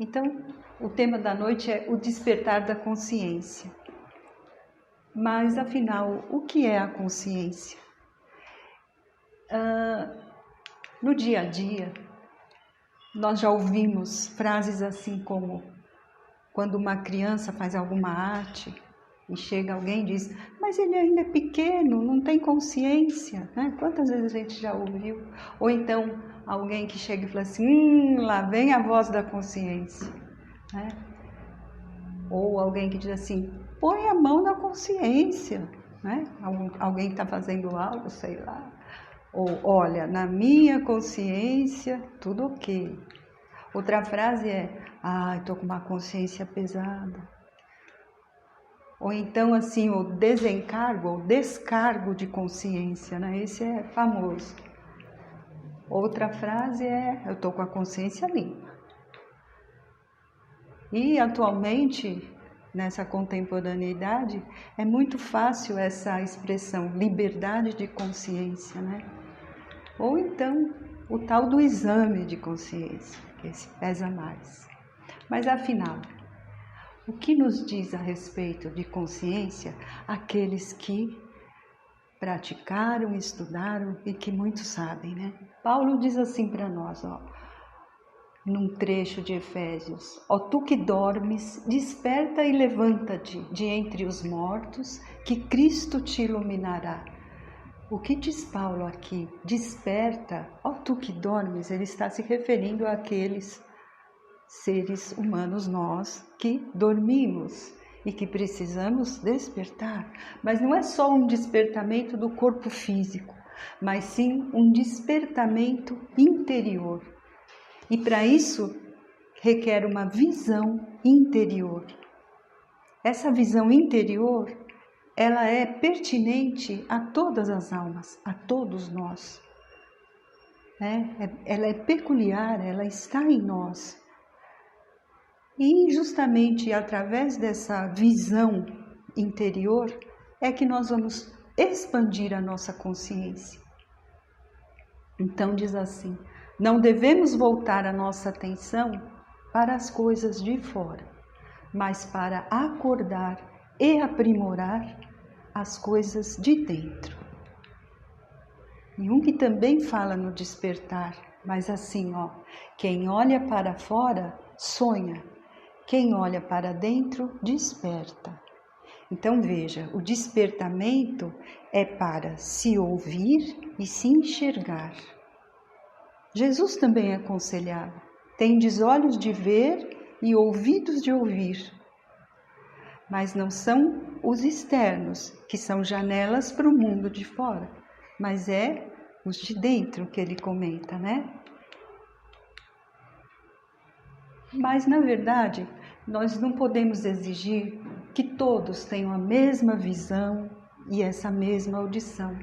Então, o tema da noite é o despertar da consciência. Mas, afinal, o que é a consciência? No dia a dia, nós já ouvimos frases assim como: quando uma criança faz alguma arte e chega alguém e diz, mas ele ainda é pequeno, não tem consciência, né? Quantas vezes a gente já ouviu? Ou então alguém que chega e fala assim, lá vem a voz da consciência, né? Ou alguém que diz assim, põe a mão na consciência, né? Alguém está fazendo algo, sei lá. Ou, olha, na minha consciência, tudo ok. Outra frase é, estou com uma consciência pesada. Ou então, assim, o desencargo, ou descargo de consciência, né? Esse é famoso. Outra frase é, eu estou com a consciência limpa. E, atualmente, nessa contemporaneidade, é muito fácil essa expressão, liberdade de consciência, né? Ou então, o tal do exame de consciência, que esse pesa mais. Mas, afinal, o que nos diz a respeito de consciência aqueles que praticaram, estudaram e que muito sabem, né? Paulo diz assim para nós, num trecho de Efésios, tu que dormes, desperta e levanta-te de entre os mortos, que Cristo te iluminará. O que diz Paulo aqui? Desperta, tu que dormes, ele está se referindo àqueles seres humanos nós que dormimos e que precisamos despertar. Mas não é só um despertamento do corpo físico, mas sim um despertamento interior. E para isso requer uma visão interior. Essa visão interior, ela é pertinente a todas as almas, a todos nós. Ela é peculiar, ela está em nós. E justamente através dessa visão interior é que nós vamos expandir a nossa consciência. Então diz assim, não devemos voltar a nossa atenção para as coisas de fora, mas para acordar e aprimorar as coisas de dentro. E um que também fala no despertar, mas assim, quem olha para fora sonha. Quem olha para dentro, desperta. Então veja, o despertamento é para se ouvir e se enxergar. Jesus também aconselhava, tendes olhos de ver e ouvidos de ouvir. Mas não são os externos, que são janelas para o mundo de fora, mas é os de dentro que ele comenta, né? Mas, na verdade, nós não podemos exigir que todos tenham a mesma visão e essa mesma audição,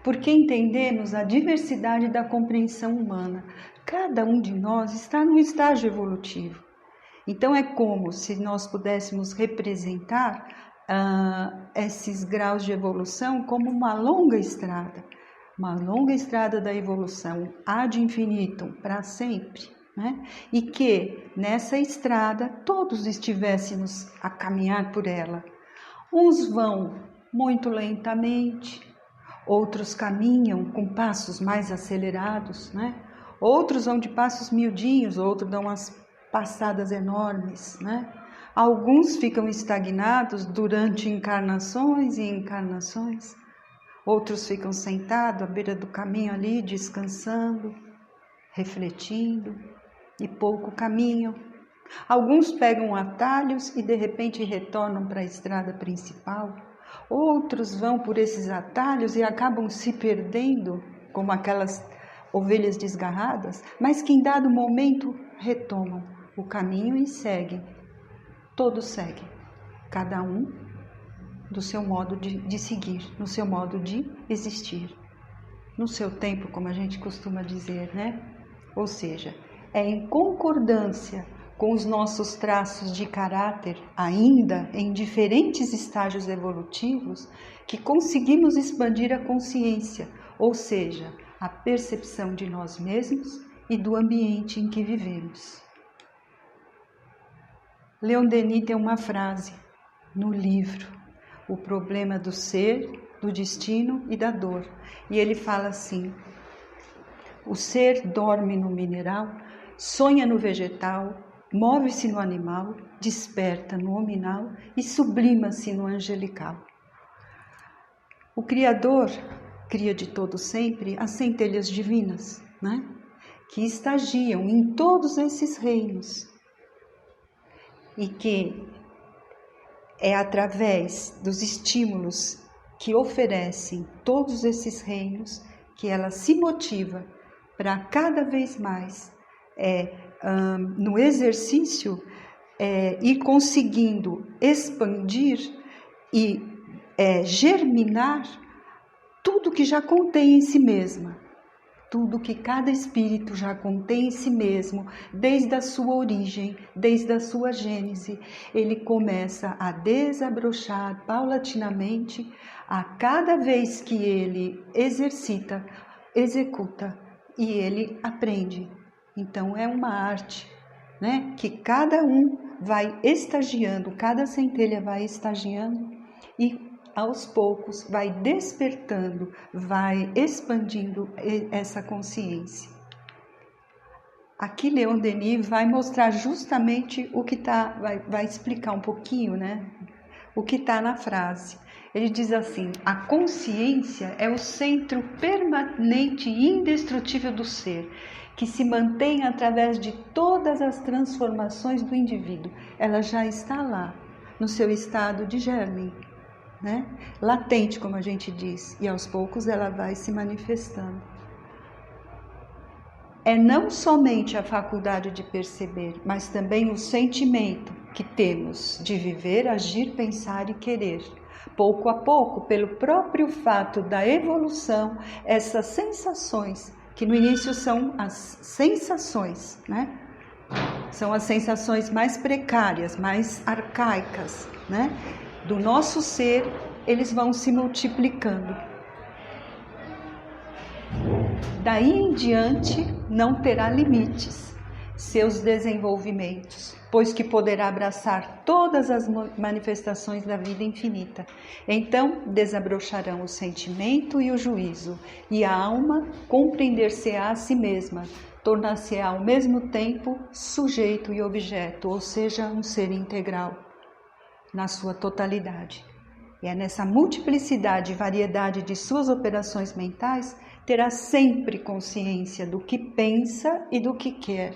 porque entendemos a diversidade da compreensão humana. Cada um de nós está num estágio evolutivo. Então, é como se nós pudéssemos representar esses graus de evolução como uma longa estrada da evolução ad infinitum, para sempre. Né? E que nessa estrada todos estivéssemos a caminhar por ela. Uns vão muito lentamente, outros caminham com passos mais acelerados, né? Outros vão de passos miudinhos, outros dão umas passadas enormes, né? Alguns ficam estagnados durante encarnações e encarnações, outros ficam sentados à beira do caminho ali, descansando, refletindo, e pouco caminham. Alguns pegam atalhos e de repente retornam para a estrada principal. Outros vão por esses atalhos e acabam se perdendo, como aquelas ovelhas desgarradas, mas que em dado momento retomam o caminho e seguem. Todos seguem, cada um do seu modo de seguir, no seu modo de existir, no seu tempo, como a gente costuma dizer, né? Ou seja, é em concordância com os nossos traços de caráter, ainda em diferentes estágios evolutivos, que conseguimos expandir a consciência, ou seja, a percepção de nós mesmos e do ambiente em que vivemos. Leon Denis tem uma frase no livro, O Problema do Ser, do Destino e da Dor. E ele fala assim: o ser dorme no mineral, sonha no vegetal, move-se no animal, desperta no hominal e sublima-se no angelical. O Criador cria de todo sempre as centelhas divinas, né? Que estagiam em todos esses reinos e que é através dos estímulos que oferecem todos esses reinos que ela se motiva para cada vez mais no exercício ir conseguindo expandir e germinar tudo que já contém em si mesma, tudo que cada espírito já contém em si mesmo, desde a sua origem, desde a sua gênese, ele começa a desabrochar paulatinamente a cada vez que ele exercita, executa e ele aprende. Então é uma arte, né, que cada um vai estagiando, cada centelha vai estagiando e aos poucos vai despertando, vai expandindo essa consciência. Aqui Leon Denis vai mostrar justamente o que está, vai explicar um pouquinho, né, o que está na frase. Ele diz assim: a consciência é o centro permanente e indestrutível do ser, que se mantém através de todas as transformações do indivíduo. Ela já está lá, no seu estado de germe, né? Latente, como a gente diz, e aos poucos ela vai se manifestando. É não somente a faculdade de perceber, mas também o sentimento que temos de viver, agir, pensar e querer. Pouco a pouco, pelo próprio fato da evolução, essas sensações, que no início são as sensações, né? São as sensações mais precárias, mais arcaicas, né? Do nosso ser, eles vão se multiplicando. Daí em diante não terá limites seus desenvolvimentos, pois que poderá abraçar todas as manifestações da vida infinita. Então desabrocharão o sentimento e o juízo, e a alma compreender-se-á a si mesma, tornar-se-á ao mesmo tempo sujeito e objeto, ou seja, um ser integral na sua totalidade. E é nessa multiplicidade e variedade de suas operações mentais, terá sempre consciência do que pensa e do que quer,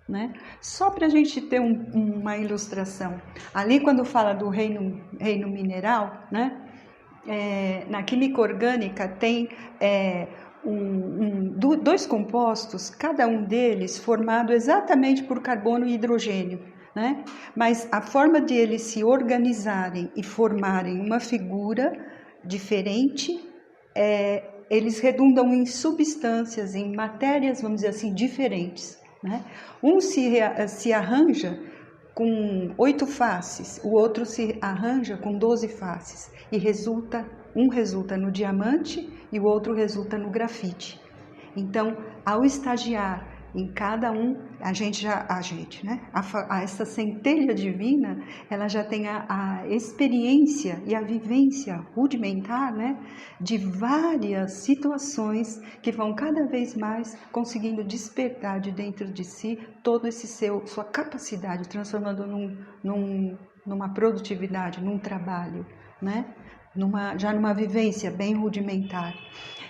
né? Só para a gente ter uma ilustração. Ali quando fala do reino mineral, né? Na química orgânica tem dois compostos, cada um deles formado exatamente por carbono e hidrogênio, né? Mas a forma de eles se organizarem e formarem uma figura diferente, eles redundam em substâncias, em matérias, vamos dizer assim, diferentes, né? Um se arranja com 8 faces, o outro se arranja com 12 faces e um resulta no diamante e o outro resulta no grafite. Então, ao estagiar em cada um, essa centelha divina, ela já tem a experiência e a vivência rudimentar, né, de várias situações que vão cada vez mais conseguindo despertar de dentro de si todo esse sua capacidade, transformando numa produtividade, num trabalho, né, já numa vivência bem rudimentar.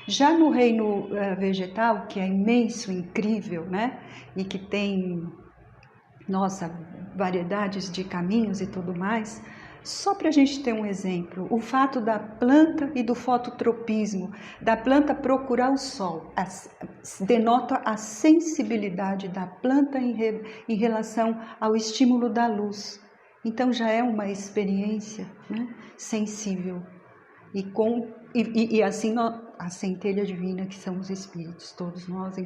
Já no reino vegetal, que é imenso, incrível, né? E que tem, variedades de caminhos e tudo mais, só para a gente ter um exemplo, o fato da planta e do fototropismo, da planta procurar o sol, denota a sensibilidade da planta em relação ao estímulo da luz. Então já é uma experiência, né, sensível. E assim a centelha divina que são os espíritos, todos nós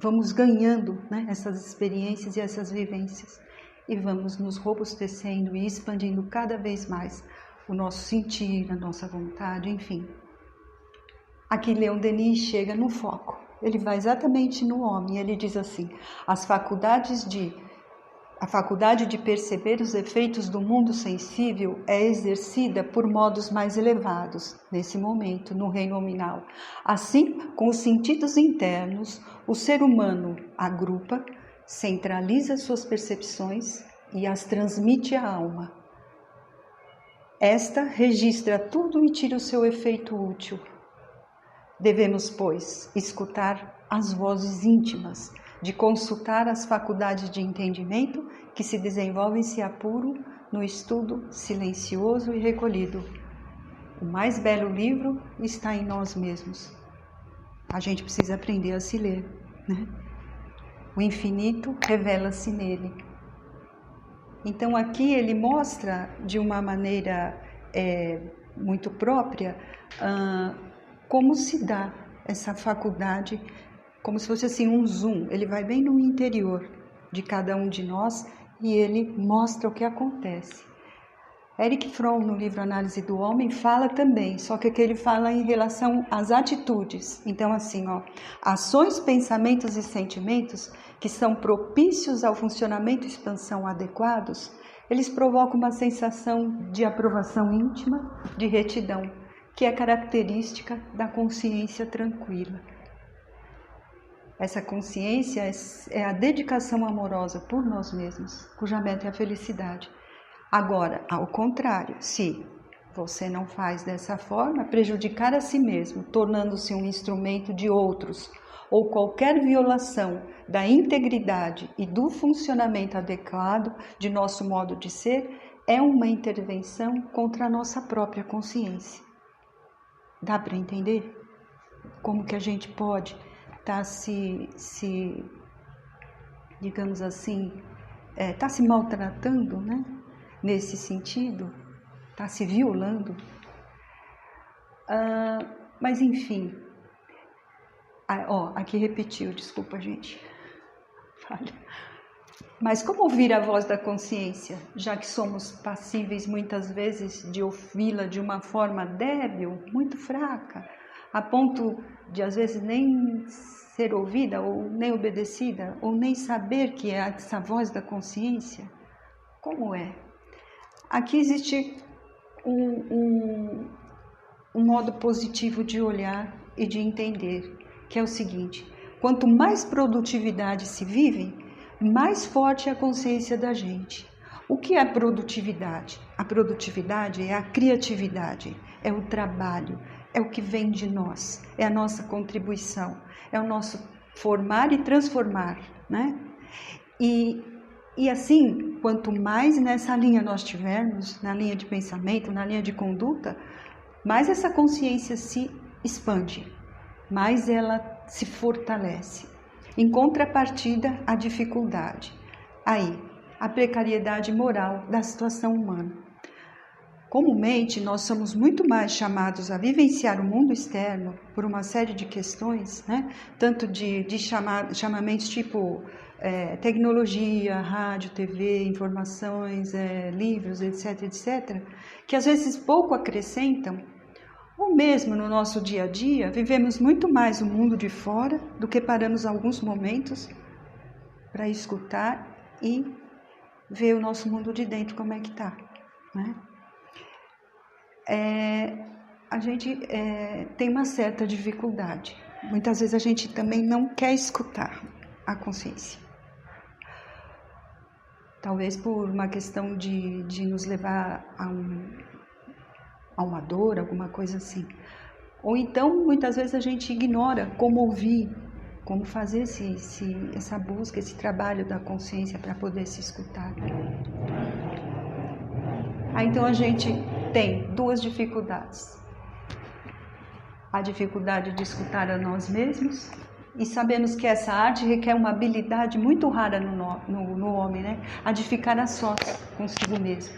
vamos ganhando, né, essas experiências e essas vivências e vamos nos robustecendo e expandindo cada vez mais o nosso sentir, a nossa vontade, enfim. Aqui Leon Denis chega no foco, ele vai exatamente no homem, ele diz assim: as faculdades de A faculdade de perceber os efeitos do mundo sensível é exercida por modos mais elevados, nesse momento, no reino nominal. Assim, com os sentidos internos, o ser humano agrupa, centraliza suas percepções e as transmite à alma. Esta registra tudo e tira o seu efeito útil. Devemos, pois, escutar as vozes íntimas, de consultar as faculdades de entendimento que se desenvolvem se apuro no estudo silencioso e recolhido. O mais belo livro está em nós mesmos. A gente precisa aprender a se ler, né? O infinito revela-se nele. Então aqui ele mostra de uma maneira muito própria como se dá essa faculdade, como se fosse assim um zoom. Ele vai bem no interior de cada um de nós e ele mostra o que acontece. Erich Fromm, no livro Análise do Homem, fala também, só que aqui ele fala em relação às atitudes. Então assim, ações, pensamentos e sentimentos que são propícios ao funcionamento e expansão adequados, eles provocam uma sensação de aprovação íntima, de retidão, que é característica da consciência tranquila. Essa consciência é a dedicação amorosa por nós mesmos, cuja meta é a felicidade. Agora, ao contrário, se você não faz dessa forma, prejudicar a si mesmo, tornando-se um instrumento de outros, ou qualquer violação da integridade e do funcionamento adequado de nosso modo de ser, é uma intervenção contra a nossa própria consciência. Dá para entender como que a gente pode estar digamos assim, está se maltratando, né? Nesse sentido, está se violando. Mas enfim, aqui repetiu, desculpa gente, falha. Mas como ouvir a voz da consciência, já que somos passíveis muitas vezes de ouvi-la de uma forma débil, muito fraca, a ponto de às vezes nem ser ouvida ou nem obedecida, ou nem saber que é essa voz da consciência? Como é? Aqui existe um modo positivo de olhar e de entender, que é o seguinte: quanto mais produtividade se vive, mais forte é a consciência da gente. O que é produtividade? A produtividade é a criatividade, é o trabalho, é o que vem de nós, é a nossa contribuição, é o nosso formar e transformar, né? E assim, quanto mais nessa linha nós tivermos, na linha de pensamento, na linha de conduta, mais essa consciência se expande, mais ela se fortalece. Em contrapartida, a dificuldade. Aí, a precariedade moral da situação humana. Comumente, nós somos muito mais chamados a vivenciar o mundo externo por uma série de questões, né? Tanto de chamamentos tipo tecnologia, rádio, TV, informações, livros, etc., etc., que às vezes pouco acrescentam, ou mesmo no nosso dia a dia, vivemos muito mais o mundo de fora do que paramos alguns momentos para escutar e ver o nosso mundo de dentro como é que está, né? A gente tem uma certa dificuldade. Muitas vezes a gente também não quer escutar a consciência. Talvez por uma questão de nos levar a uma dor, alguma coisa assim. Ou então, muitas vezes a gente ignora como ouvir, como fazer essa busca, esse trabalho da consciência para poder se escutar. Então a gente tem duas dificuldades. A dificuldade de escutar a nós mesmos, e sabemos que essa arte requer uma habilidade muito rara no homem, né? A de ficar a sós consigo mesmo.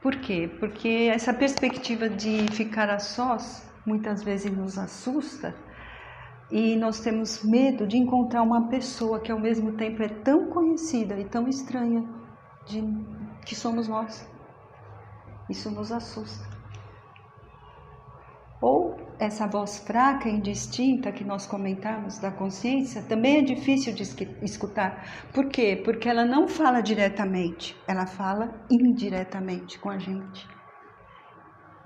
Por quê? Porque essa perspectiva de ficar a sós muitas vezes nos assusta e nós temos medo de encontrar uma pessoa que ao mesmo tempo é tão conhecida e tão estranha que somos nós. Isso nos assusta. Ou essa voz fraca e indistinta que nós comentamos da consciência também é difícil de escutar. Por quê? Porque ela não fala diretamente, ela fala indiretamente com a gente.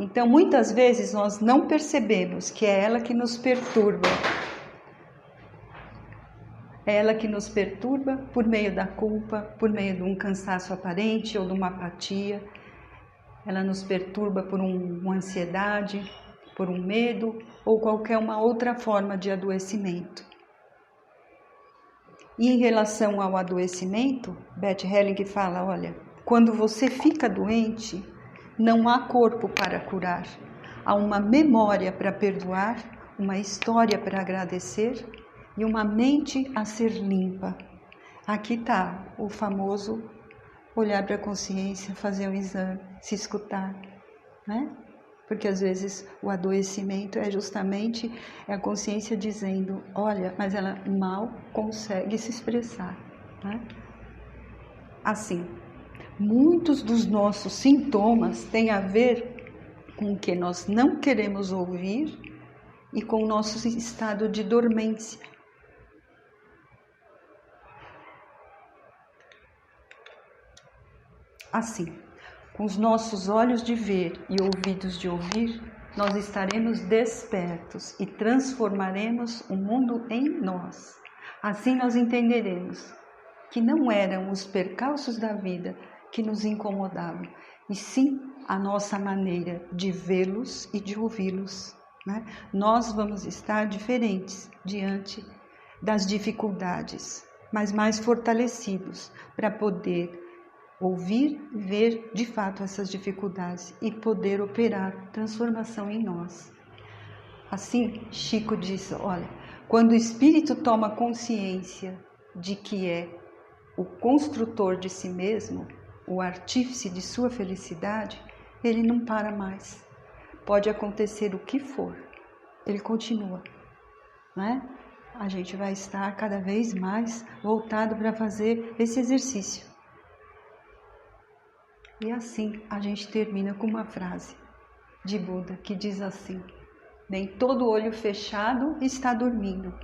Então, muitas vezes nós não percebemos que é ela que nos perturba. É ela que nos perturba por meio da culpa, por meio de um cansaço aparente ou de uma apatia. Ela nos perturba por uma ansiedade, por um medo ou qualquer uma outra forma de adoecimento. E em relação ao adoecimento, Beth Helling fala, olha, quando você fica doente, não há corpo para curar, há uma memória para perdoar, uma história para agradecer e uma mente a ser limpa. Aqui está o famoso olhar para a consciência, fazer um exame, se escutar, né? Porque às vezes o adoecimento é justamente a consciência dizendo, olha, mas ela mal consegue se expressar, né? Assim, muitos dos nossos sintomas têm a ver com o que nós não queremos ouvir e com o nosso estado de dormência. Assim, com os nossos olhos de ver e ouvidos de ouvir, nós estaremos despertos e transformaremos o mundo em nós. Assim nós entenderemos que não eram os percalços da vida que nos incomodavam, e sim a nossa maneira de vê-los e de ouvi-los, né? Nós vamos estar diferentes diante das dificuldades, mas mais fortalecidos para poder ouvir e ver de fato essas dificuldades e poder operar transformação em nós. Assim, Chico diz, olha, quando o espírito toma consciência de que é o construtor de si mesmo, o artífice de sua felicidade, ele não para mais. Pode acontecer o que for, ele continua, né? A gente vai estar cada vez mais voltado para fazer esse exercício. E assim a gente termina com uma frase de Buda que diz assim: nem todo olho fechado está dormindo,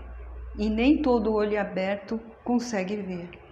e nem todo olho aberto consegue ver.